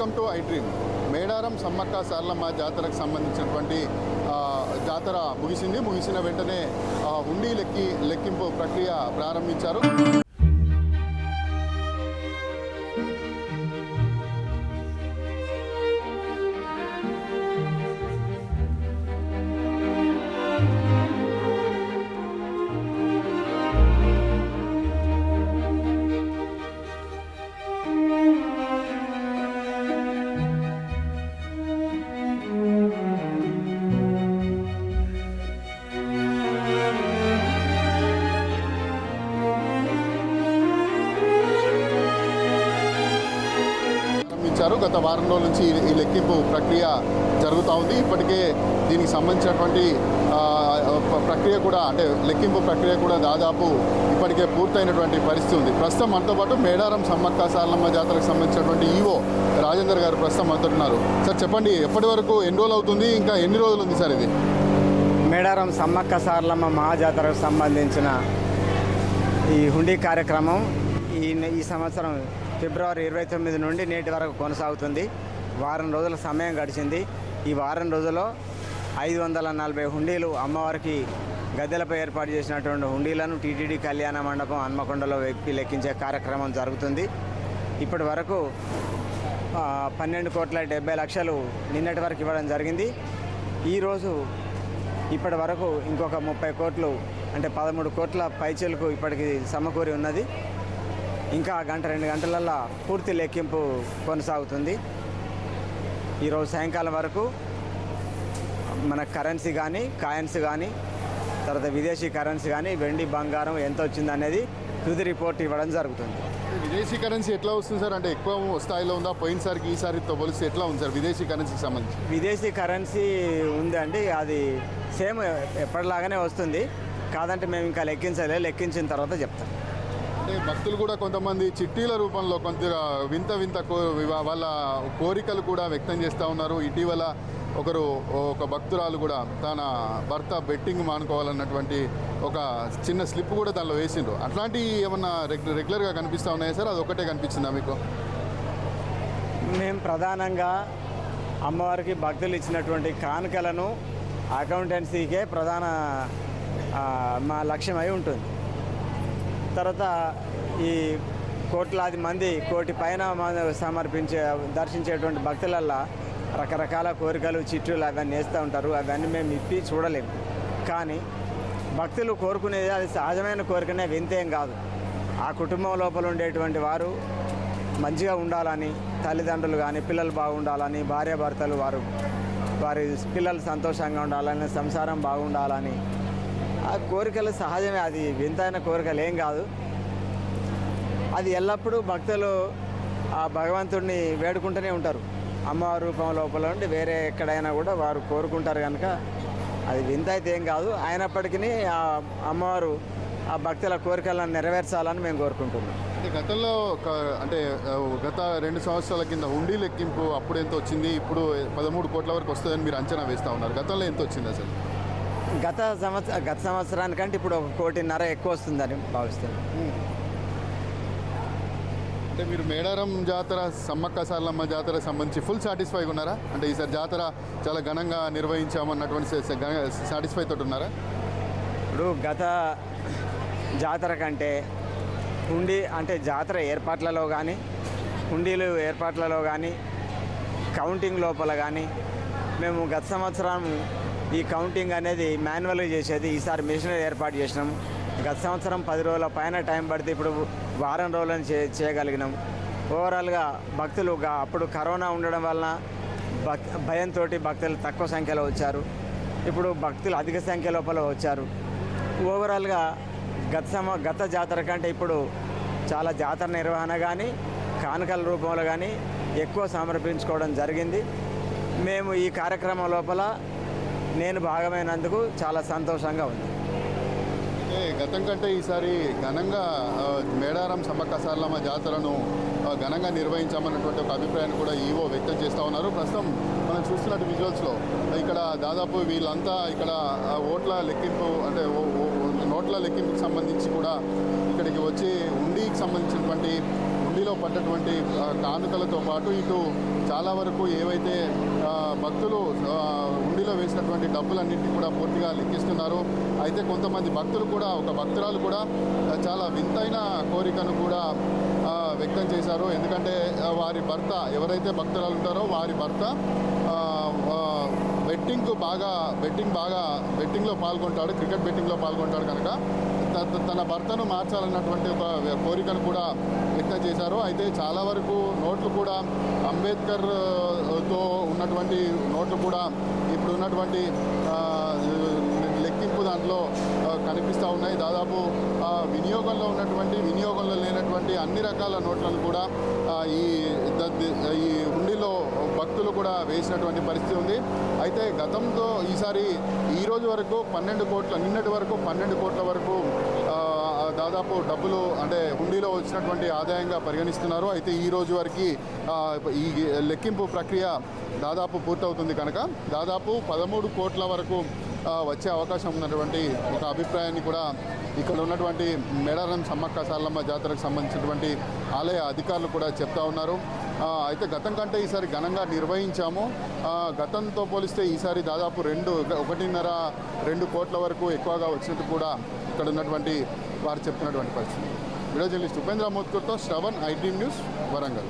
Welcome to I dream. Medaram Sammakka Saralamma జాతరకు సంబంధించినటువంటి జాతర ముగిసిన వెంటనే హుండీ లెక్కింపు ప్రక్రియ ప్రారంభించారు. గత వారం రోజుల నుంచి ఈ లెక్కింపు ప్రక్రియ జరుగుతూ ఉంది. ఇప్పటికే దీనికి సంబంధించినటువంటి ప్రక్రియ కూడా అంటే లెక్కింపు ప్రక్రియ కూడా దాదాపు ఇప్పటికే పూర్తయినటువంటి పరిస్థితి ఉంది. ప్రస్తుతం మనతో పాటు మేడారం సమ్మక్క సారలమ్మ జాతరకు సంబంధించినటువంటి ఈవో రాజేందర్ గారు ప్రస్తుతం మనతో ఉన్నారు. సార్ చెప్పండి, ఎప్పటి వరకు ఎన్ని రోజులు అవుతుంది, ఇంకా ఎన్ని రోజులు ఉంది సార్ ఇది? మేడారం సమ్మక్క సారలమ్మ మహాజాతరకు సంబంధించిన ఈ హుండీ కార్యక్రమం ఈ సంవత్సరం ఫిబ్రవరి 29 నుండి నేటి వరకు కొనసాగుతుంది. వారం రోజుల సమయం గడిచింది. ఈ వారం రోజుల్లో 540 హుండీలు అమ్మవారికి గద్దెలపై ఏర్పాటు చేసినటువంటి హుండీలను టీటీడీ కళ్యాణ మండపం హన్మకొండలో లెక్కించే కార్యక్రమం జరుగుతుంది. ఇప్పటి వరకు 12,70,00,000 నిన్నటి వరకు ఇవ్వడం జరిగింది. ఈరోజు ఇప్పటి వరకు ఇంకొక 30 కోట్లు అంటే 13 కోట్ల పైచీలకు ఇప్పటికి సమకూరి ఉన్నది. ఇంకా గంట 2 గంటలల్లో పూర్తి లెక్కింపు కొనసాగుతుంది. ఈరోజు సాయంకాలం వరకు మన కరెన్సీ కానీ కాయిన్స్ కానీ తర్వాత విదేశీ కరెన్సీ కానీ వెండి బంగారం ఎంత వచ్చింది అనేది తుది రిపోర్ట్ ఇవ్వడం జరుగుతుంది. విదేశీ కరెన్సీ ఎట్లా వస్తుంది సార్? అంటే ఎక్కువ స్థాయిలో ఉందా? పోయినసారికి ఈసారితో పోలిస్తే ఎట్లా ఉంది సార్ విదేశీ కరెన్సీకి సంబంధించి? విదేశీ కరెన్సీ ఉందండి, అది సేమ్ ఎప్పటిలాగానే వస్తుంది. కాదంటే మేము ఇంకా లెక్కించిన తర్వాత చెప్తాం. అంటే భక్తులు కూడా కొంతమంది చిట్టీల రూపంలో కొంత వింత వాళ్ళ కోరికలు కూడా వ్యక్తం చేస్తూ ఉన్నారు. ఇటీవల ఒక భక్తురాలు కూడా తన భర్త బెట్టింగ్ మానుకోవాలన్నటువంటి ఒక చిన్న స్లిప్ కూడా దానిలో వేసిండ్రు. అట్లాంటివి ఏమన్నా రెగ్యులర్గా కనిపిస్తూ ఉన్నాయా సార్? అది ఒకటే కనిపించిందా మీకు? మేము ప్రధానంగా అమ్మవారికి భక్తులు ఇచ్చినటువంటి కానుకలను అకౌంటెన్సీకే ప్రధాన మా లక్ష్యమై ఉంటుంది. తర్వాత ఈ కోట్లాది మంది కోటి పైన దర్శించేటువంటి భక్తులల్లో రకరకాల కోరికలు చిట్టులు అవన్నీ వేస్తూ ఉంటారు. అవన్నీ మేము ఇప్పి చూడలేము. కానీ భక్తులు కోరుకునేది అది సహజమైన కోరికనే, వింతేం కాదు. ఆ కుటుంబం లోపల ఉండేటువంటి వారు మంచిగా ఉండాలని, తల్లిదండ్రులు కానీ పిల్లలు బాగుండాలని, భార్యాభర్తలు వారి పిల్లలు సంతోషంగా ఉండాలని, సంసారం బాగుండాలని ఆ కోరికలు సహజమే. అది వింతైన కోరికలు ఏం కాదు. అది ఎల్లప్పుడూ భక్తులు ఆ భగవంతుడిని వేడుకుంటూనే ఉంటారు. అమ్మవారి రూపం లోపల నుండి వేరే ఎక్కడైనా కూడా వారు కోరుకుంటారు కనుక అది వింత అయితే ఏం కాదు. అయినప్పటికీ ఆ అమ్మవారు ఆ భక్తుల కోరికలను నెరవేర్చాలని మేము కోరుకుంటున్నాం. గతంలో గత 2 సంవత్సరాల కింద హుండీ లెక్కింపు అప్పుడు ఎంత వచ్చింది, ఇప్పుడు 13 కోట్ల వరకు వస్తుందని మీరు అంచనా వేస్తూ ఉన్నారు. గతంలో ఎంత వచ్చింది అసలు? గత సంవత్సరానికంటే ఇప్పుడు 1.5 కోటి ఎక్కువ వస్తుందని భావిస్తాను. అంటే మీరు మేడారం జాతర సమ్మక్క సారలమ్మ జాతర సంబంధించి ఫుల్ సాటిస్ఫైగా ఉన్నారా? అంటే ఈసారి జాతర చాలా ఘనంగా నిర్వహించామన్నటువంటి సాటిస్ఫై తోటి ఉన్నారా? ఇప్పుడు గత జాతర కంటే హుండీ అంటే జాతర ఏర్పాట్లలో కానీ, హుండీలు ఏర్పాట్లలో కానీ, కౌంటింగ్ లోపల కానీ మేము గత సంవత్సరం ఈ కౌంటింగ్ అనేది మాన్యువల్గా చేసేది. ఈసారి మిషనరీ ఏర్పాటు చేసినాము. గత సంవత్సరం 10 రోజుల పైన టైం పడితే ఇప్పుడు వారం రోజులను చేయగలిగినాం. ఓవరాల్గా భక్తులు అప్పుడు కరోనా ఉండడం వలన భయంతో భక్తులు తక్కువ సంఖ్యలో వచ్చారు. ఇప్పుడు భక్తులు అధిక సంఖ్య లోపల వచ్చారు. ఓవరాల్గా గత జాతర కంటే ఇప్పుడు చాలా జాతర నిర్వహణ కానీ కానుకల రూపంలో కానీ ఎక్కువ సమర్పించుకోవడం జరిగింది. మేము ఈ కార్యక్రమం లోపల నేను భాగమైనందుకు చాలా సంతోషంగా ఉంది. గతం కంటే ఈసారి ఘనంగా మేడారం సమ్మక్క సారలమ్మ జాతరను ఘనంగా నిర్వహించామన్నటువంటి ఒక అభిప్రాయాన్ని కూడా ఈవో వ్యక్తం చేస్తూ ఉన్నారు. ప్రస్తుతం మనం చూస్తున్నట్టు విజువల్స్లో ఇక్కడ దాదాపు వీళ్ళంతా ఇక్కడ ఓట్ల లెక్కింపు అంటే నోట్ల లెక్కింపుకి సంబంధించి కూడా ఇక్కడికి వచ్చి హుండీకి సంబంధించినటువంటి హుండీలో హుండీలో పడ్డటువంటి కానుకలతో పాటు ఇటు చాలా వరకు ఏవైతే భక్తులు హుండీలో వేసినటువంటి డబ్బులన్నింటినీ కూడా పూర్తిగా లెక్కిస్తున్నారు. అయితే కొంతమంది భక్తులు కూడా, ఒక భక్తురాలు కూడా చాలా వింతైన కోరికను కూడా వ్యక్తం చేశారు. ఎందుకంటే వారి భర్త, ఎవరైతే భక్తురాలు ఉంటారో వారి భర్త బెట్టింగ్లో పాల్గొంటాడు, క్రికెట్ బెట్టింగ్లో పాల్గొంటాడు కనుక తన భర్తను మార్చాలన్నటువంటి ఒక కోరికను కూడా వ్యక్తం చేశారు. అయితే చాలా వరకు నోట్లు కూడా అంబేద్కర్తో ఉన్నటువంటి నోట్లు కూడా ఇప్పుడు ఉన్నటువంటి లెక్కింపు దాంట్లో కనిపిస్తూ ఉన్నాయి. దాదాపు వినియోగంలో లేనటువంటి అన్ని రకాల నోట్లను కూడా ఈ హుండీలో భక్తులు కూడా వేసినటువంటి పరిస్థితి ఉంది. అయితే గతంతో ఈ రోజు వరకు 12 కోట్ల, నిన్నటి వరకు 12 కోట్ల వరకు దాదాపు డబ్బులు అంటే హుండీలో వచ్చినటువంటి ఆదాయంగా పరిగణిస్తున్నారు. అయితే ఈ రోజు వరకు ఈ లెక్కింపు ప్రక్రియ దాదాపు పూర్తవుతుంది కనుక దాదాపు 13 కోట్ల వరకు వచ్చే అవకాశం ఉన్నటువంటి ఒక అభిప్రాయాన్ని కూడా ఇక్కడ ఉన్నటువంటి మేడారం సమ్మక్క సారలమ్మ జాతరకు సంబంధించినటువంటి ఆలయ అధికారులు కూడా చెప్తా ఉన్నారు. అయితే గతం కంటే ఈసారి ఘనంగా నిర్వహించాము. గతంతో పోలిస్తే ఈసారి దాదాపు 1.5-2 కోట్ల వరకు ఎక్కువగా వచ్చినట్టు కూడా ఇక్కడ ఉన్నటువంటి వారు చెప్తున్నటువంటి పరిస్థితి. వీడియో జర్నలిస్ట్ ఉపేంద్ర మోత్కూర్తో Shravan, I dream news, Warangal.